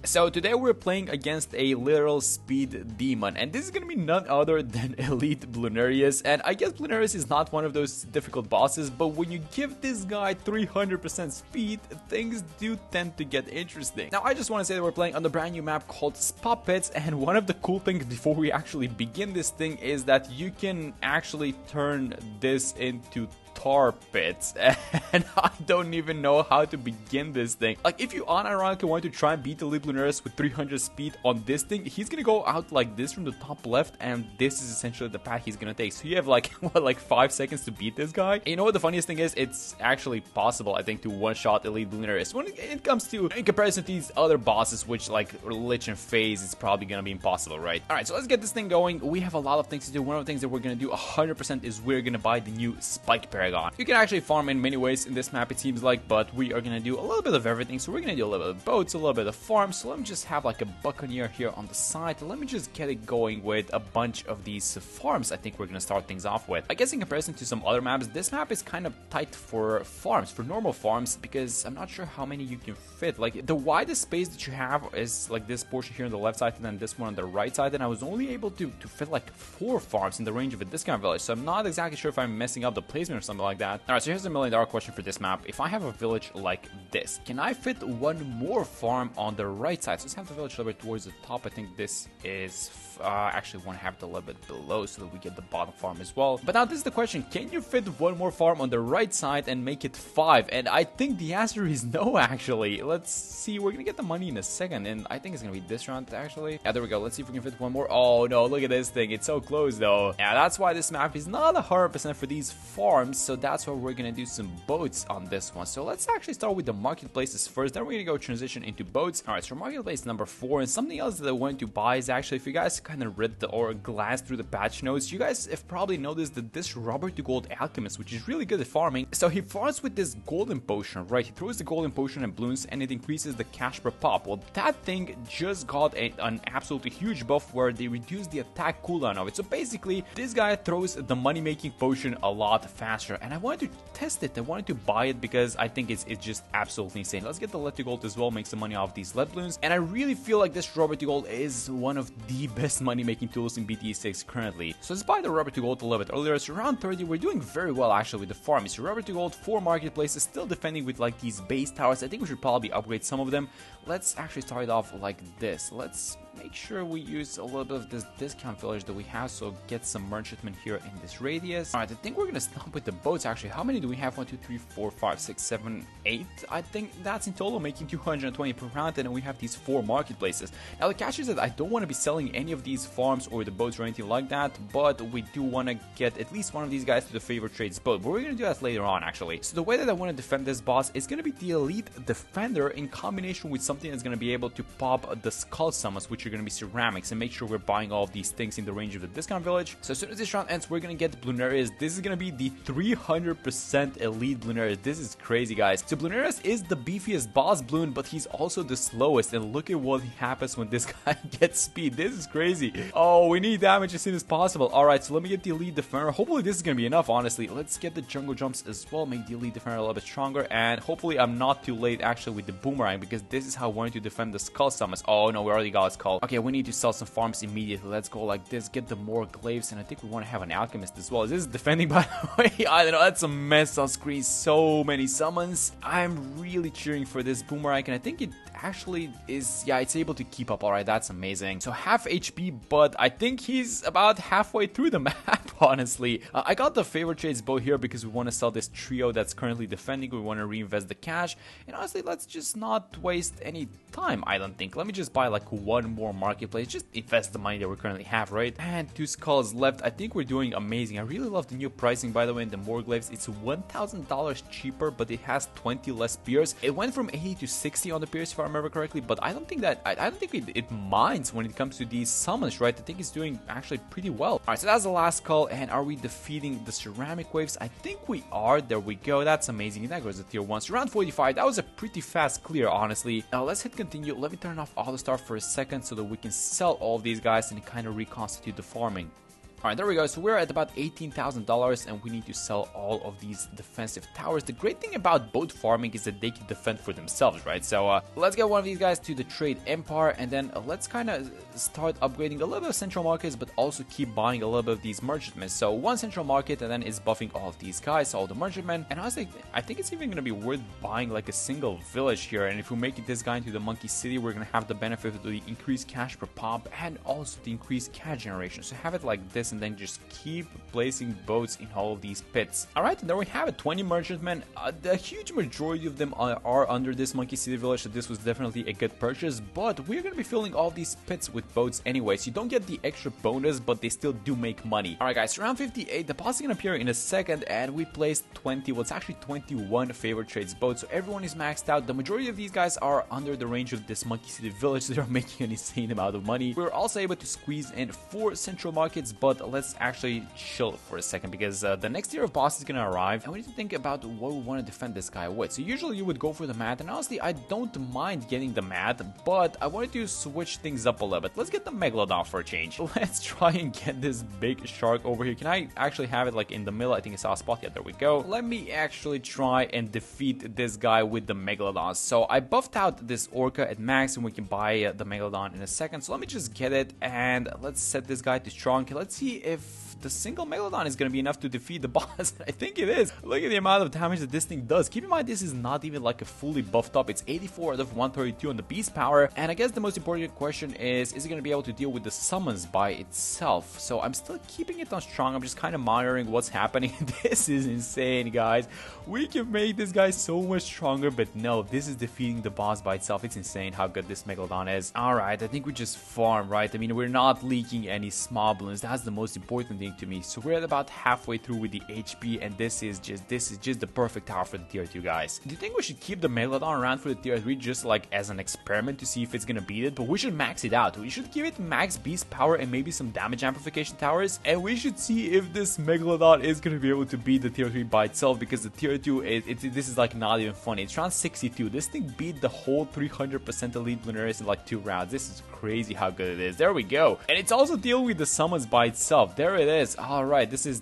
So today we're playing against a literal speed demon, and this is gonna be none other than Elite Bloonarius. And I guess Bloonarius is not one of those difficult bosses, but when you give this guy 300% speed, things do tend to get interesting. Now I just want to say that we're playing on the brand new map called Puppets, and one of the cool things before we actually begin this thing is that you can actually turn this into tar pits, and I don't even know how to begin this thing. Like, if you unironically want to try and beat the Elite Bloonarius with 300 speed on this thing, he's gonna go out like this from the top left, and this is essentially the path he's gonna take. So you have like what, like 5 seconds to beat this guy. And you know what the funniest thing is? It's actually possible, I think, to one-shot Elite Bloonarius when it comes to, in comparison to these other bosses, which like Lich and Phase, it's probably gonna be impossible, right? All right, so let's get this thing going. We have a lot of things to do. One of the things that we're gonna do 100% is we're gonna buy the new Spike Paragon. You can actually farm in many ways in this map, it seems like, but we are gonna do a little bit of everything. So we're gonna do a little bit of boats, a little bit of farms. So let me just have like a buccaneer here on the side. Let me just get it going with a bunch of these farms. I think we're gonna start things off with. I guess in comparison to some other maps, this map is kind of tight for farms, for normal farms, because I'm not sure how many you can fit. Like, the widest space that you have is like this portion here on the left side and then this one on the right side, and I was only able to fit like 4 farms in the range of a discount village. So I'm not exactly sure if I'm messing up the placement or something like that. Alright, so here's the $1 million question for this map. If I have a village like this, can I fit one more farm on the right side? So let's have the village a little bit towards the top. I think this is actually want to have it a little bit below so that we get the bottom farm as well. But now this is the question: can you fit one more farm on the right side and make it 5? And I think the answer is no, actually. Let's see, we're gonna get the money in a second, and I think it's gonna be this round, actually. Yeah, there we go. Let's see if we can fit one more. Oh no, look at this thing, it's so close though. Yeah, that's why this map is not 100% for these farms, so that's why we're gonna do some boats on this one. So let's actually start with the marketplaces first, then we're gonna go transition into boats. All right, so marketplace number 4, and something else that I wanted to buy is actually, if you guys kind of read or glanced through the patch notes, you guys have probably noticed that this Robert the Gold Alchemist, which is really good at farming, so he farms with this golden potion, right? He throws the golden potion and Bloons, and it increases the cash per pop. Well, that thing just got an absolutely huge buff where they reduce the attack cooldown of it. So basically, this guy throws the money-making potion a lot faster, and I wanted to test it. I wanted to buy it because I think it's just absolutely insane. Let's get the lead to gold as well, make some money off these lead balloons, and I really feel like this Robert the Gold is one of the best money-making tools in BTE 6 currently. So let's buy the Robert to Gold a little bit earlier. So around 30, we're doing very well actually with the farm. So Robert to Gold, 4 marketplaces, still defending with like these base towers. I think we should probably upgrade some of them. Let's actually start it off like this. Let's make sure we use a little bit of this discount village that we have, so get some merchantmen here in this radius. Alright, I think we're gonna stop with the boats actually. How many do we have? 1, 2, 3, 4, 5, 6, 7, 8. I think that's in total, making 220 per round, and then we have these 4 marketplaces. Now the catch is that I don't want to be selling any of these farms or the boats or anything like that, but we do want to get at least one of these guys to the favorite trades boat. But we're gonna do that later on actually. So the way that I want to defend this boss is gonna be the Elite Defender in combination with something that's gonna be able to pop the skull summons, which are gonna be ceramics, and make sure we're buying all of these things in the range of the discount village. So as soon as this round ends, we're gonna get Bloonarius. This is gonna be the 300% Elite Bloonarius. This is crazy, guys. So Bloonarius is the beefiest boss Bloon, but he's also the slowest, and look at what happens when this guy gets speed. This is crazy. Oh, we need damage as soon as possible. Alright, so let me get the Elite Defender. Hopefully this is gonna be enough, honestly. Let's get the jungle jumps as well, make the Elite Defender a little bit stronger, and hopefully I'm not too late actually with the boomerang, because this is how I wanted to defend the skull summons. Oh no, we already got a skull. Okay, we need to sell some farms immediately. Let's go like this, get the more glaives, and I think we want to have an alchemist as well. Is this defending, by the way? I don't know, that's a mess on screen. So many summons. I'm really cheering for this boomerang, and I think it actually is, yeah, it's able to keep up. Alright, that's amazing. So half HP, but I think he's about halfway through the map, honestly. I got the favorite trades bow here because we want to sell this trio that's currently defending. We want to reinvest the cash, and honestly, let's just not waste any time, I don't think. Let me just buy like one more marketplace, just invest the money that we currently have, right? And 2 skulls left. I think we're doing amazing. I really love the new pricing, by the way, in the Morglaives. It's $1,000 cheaper, but it has 20 less spears. It went from 80 to 60 on the spears, if I remember correctly, but I don't think that I don't think it minds when it comes to these summons, right? I think it's doing actually pretty well. All right, so that's the last call, and are we defeating the ceramic waves? I think we are. There we go. That's amazing. And that goes to tier 1. So round 45. That was a pretty fast clear, honestly. Now let's hit continue. Let me turn off auto start for a second so that we can sell all of these guys and kind of reconstitute the farming. Alright, there we go. So we're at about $18,000 and we need to sell all of these defensive towers. The great thing about boat farming is that they can defend for themselves, right? So let's get one of these guys to the trade empire, and then let's kind of start upgrading a little bit of central markets, but also keep buying a little bit of these merchantmen. So one central market, and then it's buffing all of these guys, all the merchantmen. And honestly, I think it's even going to be worth buying like a single village here. And if we make this guy into the monkey city, we're going to have the benefit of the increased cash per pop and also the increased cash generation. So have it like this, and then just keep placing boats in all of these pits. Alright, and there we have it, 20 merchantmen. The huge majority of them are under this monkey city village, so this was definitely a good purchase, but we're going to be filling all these pits with boats anyway, so you don't get the extra bonus, but they still do make money. Alright guys, round 58, the boss is going to appear in a second, and we placed 20, well it's actually 21 favorite trades boats, so everyone is maxed out. The majority of these guys are under the range of this monkey city village, so they're making an insane amount of money. We're also able to squeeze in 4 central markets, but let's actually chill for a second, because the next tier of boss is going to arrive, and we need to think about what we want to defend this guy with. So usually you would go for the mat, and honestly I don't mind getting the mat, but I wanted to switch things up a little bit. Let's get the megalodon for a change. Let's try and get this big shark over here. Can I actually have it like in the middle? I think I saw a spot. Yeah, there we go. Let me actually try and defeat this guy with the megalodon. So I buffed out this orca at max, and we can buy the megalodon in a second. So let me just get it, and let's set this guy to strong. Let's see if the single megalodon is going to be enough to defeat the boss. I think it is. Look at the amount of damage that this thing does. Keep in mind, this is not even like a fully buffed up. It's 84 out of 132 on the beast power. And I guess the most important question is it going to be able to deal with the summons by itself? So I'm still keeping it on strong. I'm just kind of monitoring what's happening. This is insane, guys. We can make this guy so much stronger, but no, this is defeating the boss by itself. It's insane how good this megalodon is. Alright, I think we just farm, right? I mean, we're not leaking any small balloons. That's the most important thing to me. So we're at about halfway through with the HP, and this is just the perfect tower for the tier 2, guys. Do you think we should keep the megalodon around for the tier 3 just like as an experiment to see if it's gonna beat it? But we should max it out. We should give it max beast power and maybe some damage amplification towers, and we should see if this megalodon is gonna be able to beat the tier 3 by itself, because the tier 2 this is like not even funny. It's round 62. This thing beat the whole 300% elite Bloonarius in like 2 rounds. This is crazy how good it is. There we go. And it's also dealing with the summons by itself. There it is. Alright, this is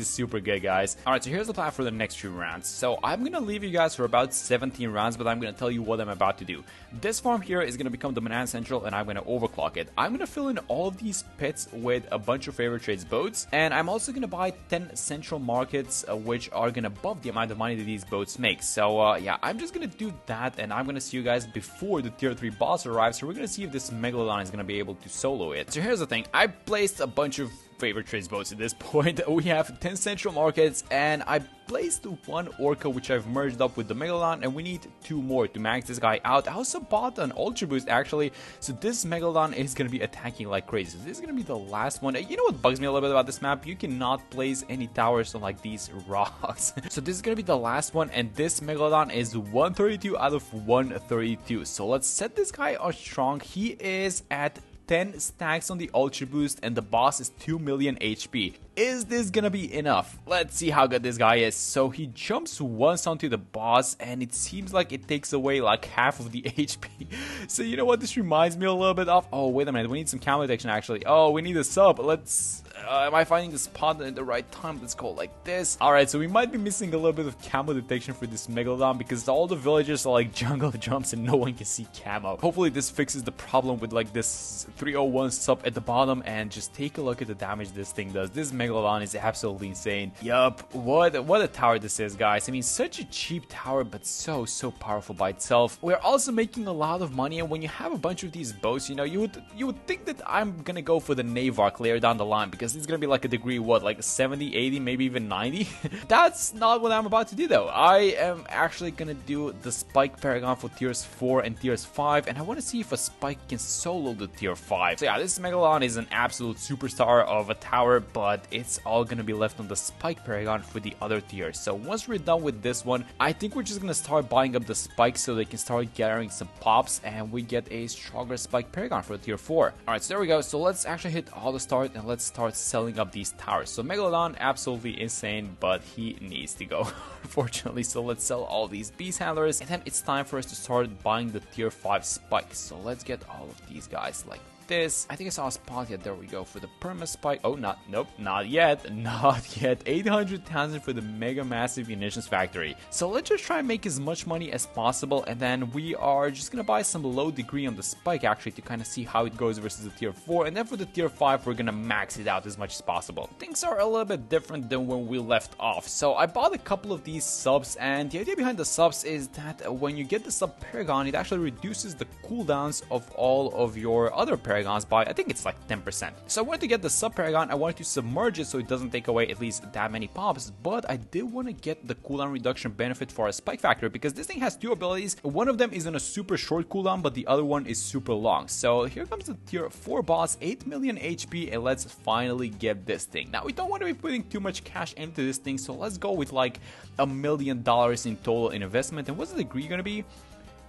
super good, guys. Alright, so here's the plan for the next few rounds. So I'm gonna leave you guys for about 17 rounds, but I'm gonna tell you what I'm about to do. This farm here is gonna become the Banana Central, and I'm gonna overclock it. I'm gonna fill in all of these pits with a bunch of favorite trades boats, and I'm also gonna buy 10 central markets, which are gonna buff the amount of money that these boats make. So yeah, I'm just gonna do that, and I'm gonna see you guys before the tier 3 boss arrives. So we're gonna see if this megalodon is gonna be able to solo it. So here's the thing, I placed a bunch of favorite trades boats at this point. We have 10 central markets, and I placed 1 orca which I've merged up with the megalodon, and we need 2 more to max this guy out. I also bought an ultra boost actually, so this megalodon is going to be attacking like crazy. So this is going to be the last one. You know what bugs me a little bit about this map? You cannot place any towers on like these rocks. So this is going to be the last one, and this megalodon is 132 out of 132. So let's set this guy on strong. He is at 10 stacks on the ultra boost, and the boss is 2 million HP. Is this gonna be enough? Let's see how good this guy is. So he jumps once onto the boss, and it seems like it takes away like half of the HP. So you know what this reminds me a little bit of? Oh, wait a minute, we need some camo detection actually. Oh, we need a sub. Let's am I finding the spot at the right time? Let's go like this. Alright, so we might be missing a little bit of camo detection for this megalodon, because all the villagers are like jungle jumps and no one can see camo. Hopefully this fixes the problem with like this 301 sub at the bottom, and just take a look at the damage this thing does. This megalodon is absolutely insane. Yup, what a tower this is, guys. I mean, such a cheap tower, but so powerful by itself. We're also making a lot of money, and when you have a bunch of these boats, you know, you would think that I'm gonna go for the Navark later down the line, because it's gonna be like a degree, what, like 70, 80, maybe even 90? That's not what I'm about to do though. I am actually gonna do the Spike Paragon for tiers 4 and tiers 5, and I want to see if a Spike can solo the tier 5. So yeah, this Megalodon is an absolute superstar of a tower, but it's all gonna be left on the Spike Paragon for the other tiers. So once we're done with this one, I think we're just gonna start buying up the spikes so they can start gathering some pops, and we get a stronger Spike Paragon for tier 4. Alright, so there we go. So let's actually hit all the start, and let's start selling up these towers. So Megalodon, absolutely insane, but he needs to go, unfortunately. So let's sell all these beast handlers, and then it's time for us to start buying the tier 5 spikes. So let's get all of these guys like this. I think I saw a spot yet. There we go for the perma spike. Oh, nope, not yet. Not yet. 800,000 for the mega massive munitions factory. So let's just try and make as much money as possible, and then we are just gonna buy some low degree on the spike actually to kind of see how it goes versus the tier 4, and then for the tier 5 we're gonna max it out as much as possible. Things are a little bit different than when we left off. So I bought a couple of these subs, and the idea behind the subs is that when you get the sub paragon, it actually reduces the cooldowns of all of your other paragons by, I think it's like 10%. So I wanted to get the sub paragon, I wanted to submerge it so it doesn't take away at least that many pops, but I did want to get the cooldown reduction benefit for a spike factor because this thing has two abilities. One of them is on a super short cooldown, but the other one is super long. So here comes the tier 4 boss, 8 million HP, and let's finally get this thing. Now we don't want to be putting too much cash into this thing, so let's go with like $1 million in total in investment. And what's the degree gonna be?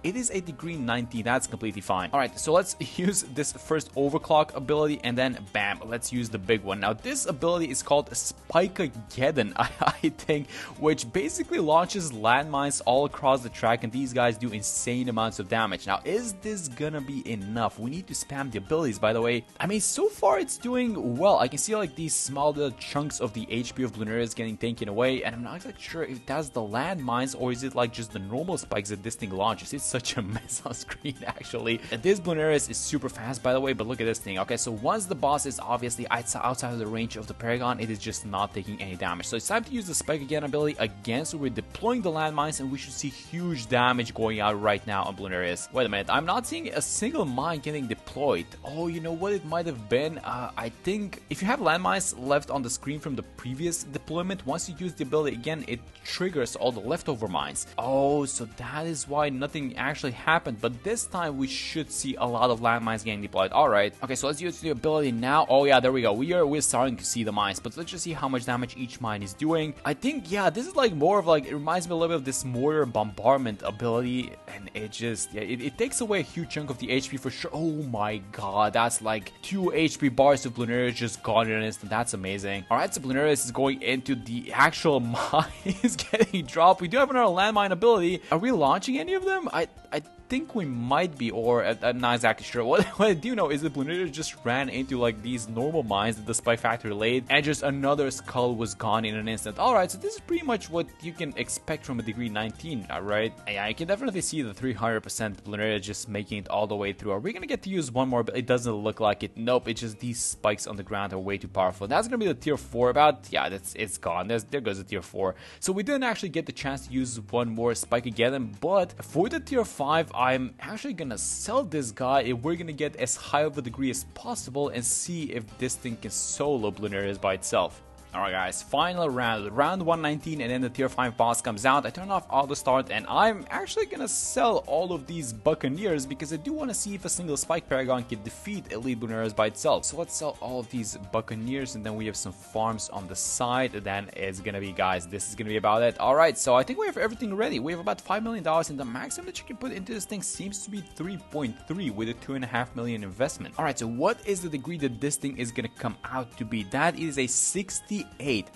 It is a degree 90, that's completely fine. Alright, so let's use this first overclock ability, and then bam, let's use the big one. Now this ability is called Spike-ageddon, I think, which basically launches landmines all across the track, and these guys do insane amounts of damage. Now is this gonna be enough? We need to spam the abilities, by the way. I mean, so far it's doing well. I can see like these small little chunks of the HP of Bloonarius getting taken away, and I'm not exactly sure if that's the landmines or is it like just the normal spikes that this thing launches. It's such a mess on screen actually. This Bloonarius is super fast, by the way, but look at this thing. Okay, so once the boss is obviously outside of the range of the paragon, it is just not taking any damage. So it's time to use the spike again ability again. So we're deploying the landmines, and we should see huge damage going out right now on Bloonarius. Wait a minute, I'm not seeing a single mine getting deployed. Oh, you know what it might have been? I think if you have landmines left on the screen from the previous deployment, once you use the ability again, it triggers all the leftover mines. Oh, so that is why nothing actually happened, but this time we should see a lot of landmines getting deployed. Alright, okay, so let's use the ability now. Oh yeah, there we go. We're starting to see the mines, but let's just see how much damage each mine is doing. I think, yeah, this is like more of like, it reminds me a little bit of this mortar bombardment ability, and it just, yeah, it takes away a huge chunk of the HP for sure. Oh my god, that's like 2 HP bars of Bloonarius just gone in an instant. That's amazing. Alright, so Bloonarius is going into the actual mine. Is getting dropped. We do have another landmine ability. Are we launching any of them? I think we might be, or I'm not exactly sure. What I do know is that Bloonarius just ran into like these normal mines that the spike factory laid, and just another skull was gone in an instant. Alright, so this is pretty much what you can expect from a degree 19, right? Yeah, I can definitely see the 300% Bloonarius just making it all the way through. Are we gonna get to use one more? But it doesn't look like it. Nope, it's just these spikes on the ground are way too powerful. That's gonna be the tier 4 about, yeah, it's gone. There goes the tier 4. So we didn't actually get the chance to use one more spike again, but for the tier 5, I'm actually gonna sell this guy if we're gonna get as high of a degree as possible and see if this thing can solo Bloonarius by itself. Alright guys, final round 119, and then the tier 5 boss comes out. I turn off auto start, and I'm actually gonna sell all of these buccaneers because I do want to see if a single spike paragon can defeat elite Bloonarius by itself. So let's sell all of these buccaneers, and then we have some farms on the side. Then it's gonna be, guys, this is gonna be about it. Alright, so I think we have everything ready. We have about $5 million, and the maximum that you can put into this thing seems to be 3.3 with a $2.5 million investment. Alright, so what is the degree that this thing is gonna come out to be? That is a 68.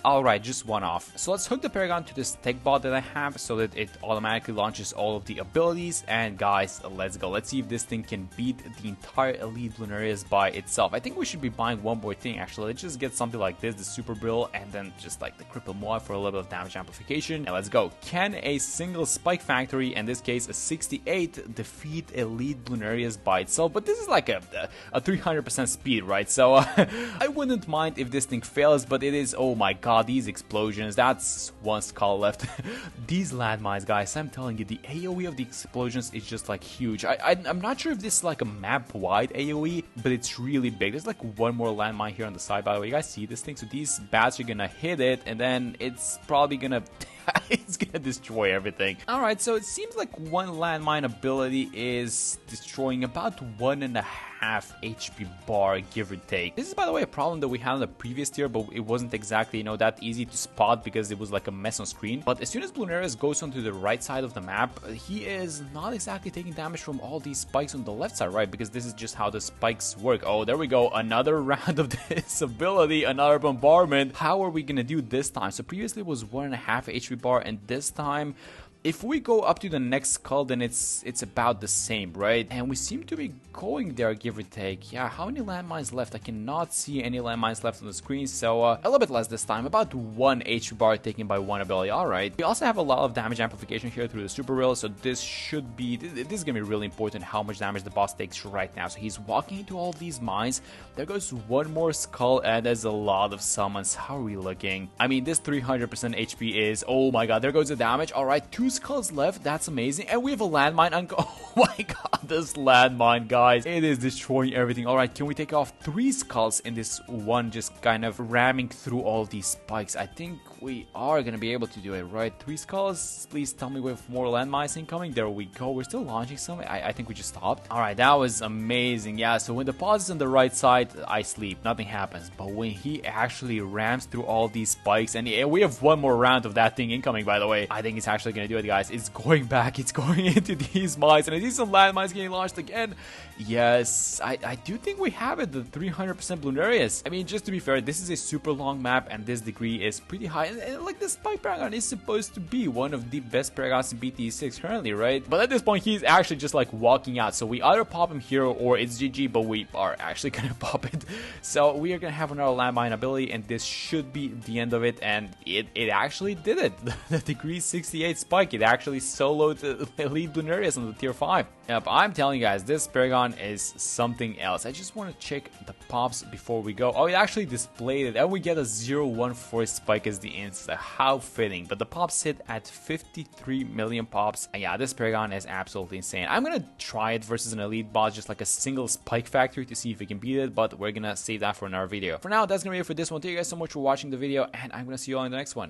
Alright, just one off. So let's hook the paragon to this tech bot that I have so that it automatically launches all of the abilities. And guys, let's go. Let's see if this thing can beat the entire elite Bloonarius by itself. I think we should be buying one more thing actually. Let's just get something like this, the super brill, and then just like the cripple moab for a little bit of damage amplification. And let's go. Can a single spike factory, in this case a 68, defeat elite Bloonarius by itself? But this is like a 300% speed, right? So I wouldn't mind if this thing fails, but it is, oh my god, these explosions. That's one skull left. These landmines, guys, I'm telling you, the AoE of the explosions is just like huge. I'm not sure if this is like a map wide AoE, but it's really big. There's like one more landmine here on the side, by the way. You guys see this thing? So these bats are gonna hit it, and then it's probably gonna it's gonna destroy everything. Alright, so it seems like one landmine ability is destroying about 1.5 HP bar, give or take. This is, by the way, a problem that we had in the previous tier, but it wasn't exactly, you know, that easy to spot because it was like a mess on screen. But as soon as Bloonarius goes onto the right side of the map, he is not exactly taking damage from all these spikes on the left side, right? Because this is just how the spikes work. Oh, there we go. Another round of this ability, another bombardment. How are we gonna do this time? So previously it was 1.5 HP bar, and this time if we go up to the next skull, then it's about the same, right? And we seem to be going there, give or take. Yeah, how many landmines left? I cannot see any landmines left on the screen, so a little bit less this time. About 1 HP bar taken by 1 ability. Alright. We also have a lot of damage amplification here through the super rail, so this should be... This is gonna be really important how much damage the boss takes right now. So he's walking into all these mines. There goes one more skull, and there's a lot of summons. How are we looking? I mean, this 300% HP is... Oh my god, there goes the damage. Alright, 2 skulls left. That's amazing. And we have a landmine. Oh my god, this landmine, guys. It is destroying everything. Alright, can we take off 3 skulls in this one, just kind of ramming through all these spikes? I think we are gonna be able to do it, right? 3 skulls. Please tell me we have more landmines incoming. There we go. We're still launching some. I think we just stopped. Alright, that was amazing. Yeah, so when the pause is on the right side, I sleep. Nothing happens. But when he actually rams through all these spikes, and we have one more round of that thing incoming, by the way. I think it's actually gonna do it, guys. It's going back. It's going into these mines, and I see some landmines getting launched again. Yes, I do think we have it, the 300% Bloonarius. I mean, just to be fair, this is a super long map, and this degree is pretty high. And like, this Spike Paragon is supposed to be one of the best Paragons in BT6 currently, right? But at this point, he's actually just like walking out. So we either pop him here or it's GG, but we are actually gonna pop it. So we are gonna have another landmine ability, and this should be the end of it. And it actually did it. The degree 68 Spike, it actually soloed Elite Bloonarius on the tier 5. Yep, I'm telling you guys, this Paragon is something else. I just want to check the pops before we go. Oh, it actually displayed it, and we get a 014 Spike as the insta. How fitting. But the pops hit at 53 million pops. And yeah, this Paragon is absolutely insane. I'm gonna try it versus an elite boss, just like a single Spike factory, to see if we can beat it, but we're gonna save that for another video. For now, that's gonna be it for this one. Thank you guys so much for watching the video, and I'm gonna see you all in the next one.